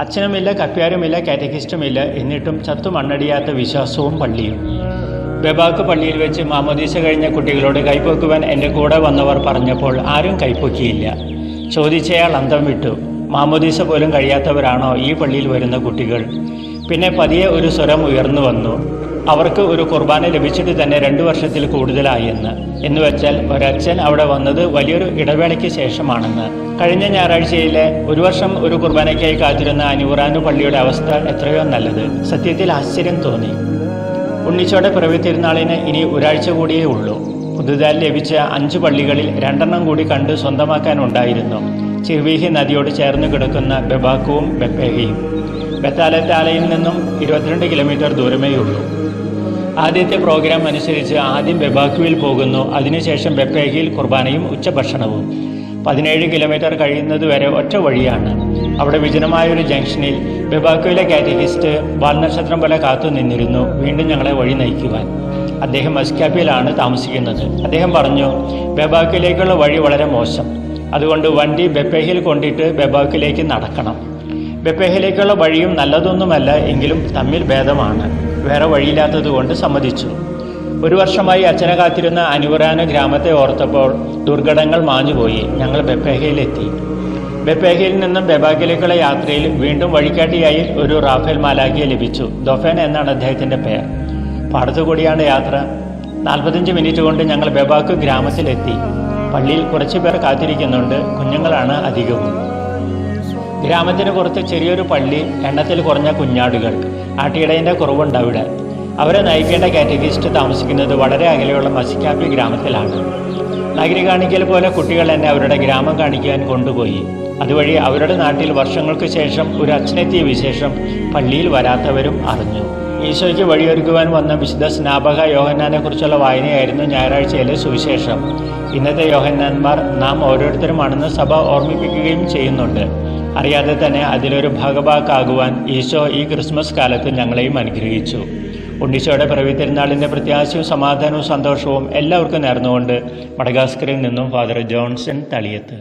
അച്ഛനുമില്ല, കപ്പ്യാരുമില്ല, കാറ്റക്കിസ്റ്റുമില്ല. എന്നിട്ടും ചത്തു മണ്ണടിയാത്ത വിശ്വാസവും പള്ളിയും. ബെബാക്ക് പള്ളിയിൽ വെച്ച് മാമോദീസ കഴിഞ്ഞ കുട്ടികളോട് കൈപ്പൊക്കുവാൻ എൻ്റെ കൂടെ വന്നവർ പറഞ്ഞപ്പോൾ ആരും കൈപ്പൊക്കിയില്ല. ചോദിച്ചയാൾ അന്തം വിട്ടു. മാമോദീസ പോലും കഴിയാത്തവരാണോ ഈ പള്ളിയിൽ വരുന്ന കുട്ടികൾ? പിന്നെ പതിയെ ഒരു സ്വരം ഉയർന്നു വന്നു. അവർക്ക് ഒരു കുർബാന ലഭിച്ചിട്ട് തന്നെ 2 വർഷത്തിൽ കൂടുതലായെന്ന്. എന്നുവെച്ചാൽ ഒരച്ഛൻ അവിടെ വന്നത് വലിയൊരു ഇടവേളയ്ക്ക് ശേഷമാണെന്ന്. കഴിഞ്ഞ ഞായറാഴ്ചയിലെ 1 വർഷം ഒരു കുർബാനയ്ക്കായി കാത്തിരുന്ന അനൂറാനു പള്ളിയുടെ അവസ്ഥ എത്രയോ നല്ലത്. സത്യത്തിൽ ആശ്ചര്യം തോന്നി. ഉണ്ണിച്ചോടെ പിറവി തിരുനാളിന് ഇനി ഒരാഴ്ച കൂടിയേ ഉള്ളൂ. പുതുതായി ലഭിച്ച 5 പള്ളികളിൽ 2 കൂടി കണ്ട് സ്വന്തമാക്കാനുണ്ടായിരുന്നു. ചിർവീഹി നദിയോട് ചേർന്ന് കിടക്കുന്ന ബെബാക്കുവും ബെപ്പേഹയും. ബെത്താലത്താലയിൽ നിന്നും 22 കിലോമീറ്റർ ദൂരമേയുള്ളൂ. ആദ്യത്തെ പ്രോഗ്രാം അനുസരിച്ച് ആദ്യം ബെബാക്കുവിൽ പോകുന്നു. അതിനുശേഷം ബെപ്പേഹയിൽ കുർബാനയും ഉച്ചഭക്ഷണവും. 17 കിലോമീറ്റർ കഴിയുന്നതുവരെ ഒറ്റ വഴിയാണ്. അവിടെ വിജനമായൊരു ജംഗ്ഷനിൽ ബെബാക്കുവിലെ കാറ്റക്കിസ്റ്റ് വാൽനക്ഷത്രം പോലെ കാത്തു നിന്നിരുന്നു, വീണ്ടും ഞങ്ങളെ വഴി നയിക്കുവാൻ. അദ്ദേഹം മസ്കാപ്പിയിലാണ് താമസിക്കുന്നത്. അദ്ദേഹം പറഞ്ഞു, ബെബാക്കിലേക്കുള്ള വഴി വളരെ മോശം. അതുകൊണ്ട് വണ്ടി ബെപ്പേഹിൽ കൊണ്ടിട്ട് ബെബാക്കിലേക്ക് നടക്കണം. ബെപ്പേഹിലേക്കുള്ള വഴിയും നല്ലതൊന്നുമല്ല, എങ്കിലും തമ്മിൽ ഭേദമാണ്. വേറെ വഴിയില്ലാത്തതുകൊണ്ട് സമ്മതിച്ചു. 1 വർഷമായി അച്ഛനെ കാത്തിരുന്ന അനൂറാനു ഗ്രാമത്തെ ഓർത്തപ്പോൾ ദുർഘടങ്ങൾ മാഞ്ഞുപോയി. ഞങ്ങൾ ബെപ്പേഹയിലെത്തി. ബെപ്പേഹയിൽ നിന്നും ബെബാക്കിലേക്കുള്ള യാത്രയിൽ വീണ്ടും വഴികാട്ടിയായി ഒരു റാഫേൽ മാലാഖിയെ ലഭിച്ചു. ദൊഫേൻ എന്നാണ് അദ്ദേഹത്തിൻ്റെ പേർ. പാടത്തുകൂടിയാണ് യാത്ര. 45 മിനിറ്റ് കൊണ്ട് ഞങ്ങൾ ബെബാക്ക് ഗ്രാമത്തിലെത്തി. പള്ളിയിൽ കുറച്ചു പേർ കാത്തിരിക്കുന്നുണ്ട്. കുഞ്ഞുങ്ങളാണ് അധികവും. ഗ്രാമത്തിന് പുറത്ത് ചെറിയൊരു പള്ളി, എണ്ണത്തിൽ കുറഞ്ഞ കുഞ്ഞാടുകൾ. ആട്ടിയിടേൻ്റെ കുറവുണ്ട് അവിടെ. അവരെ നയിക്കേണ്ട കാറ്റക്കിസ്റ്റ് താമസിക്കുന്നത് വളരെ അകലെയുള്ള മസ്കാപ്പി ഗ്രാമത്തിലാണ്. നഗരി കാണിക്കൽ പോലെ കുട്ടികൾ എന്നെ അവരുടെ ഗ്രാമം കാണിക്കാൻ കൊണ്ടുപോയി. അതുവഴി അവരുടെ നാട്ടിൽ വർഷങ്ങൾക്ക് ശേഷം ഒരു അച്ഛനെത്തിയ വിശേഷം പള്ളിയിൽ വരാത്തവരും അറിഞ്ഞു. ഈശോയ്ക്ക് വഴിയൊരുക്കുവാൻ വന്ന വിശുദ്ധ സ്നാപക യോഹന്നാനെ കുറിച്ചുള്ള വായനയായിരുന്നു ഞായറാഴ്ചയിലെ സുവിശേഷം. ഇന്നത്തെ യോഹന്നാന്മാർ നാം ഓരോരുത്തരുമാണെന്ന് സഭ ഓർമ്മിപ്പിക്കുകയും ചെയ്യുന്നുണ്ട്. അറിയാതെ തന്നെ അതിലൊരു ഭാഗഭാക്കാകുവാൻ ഈശോ ഈ ക്രിസ്മസ് കാലത്ത് ഞങ്ങളെയും അനുഗ്രഹിച്ചു. ഉണ്ണീശോയുടെ പിറവി തിരുനാളിൻ്റെ പ്രത്യാശയും സമാധാനവും സന്തോഷവും എല്ലാവർക്കും നേർന്നുകൊണ്ട് മഡഗാസ്കറിൽ നിന്നും ഫാദർ ജോൺസൺ തളിയത്ത്.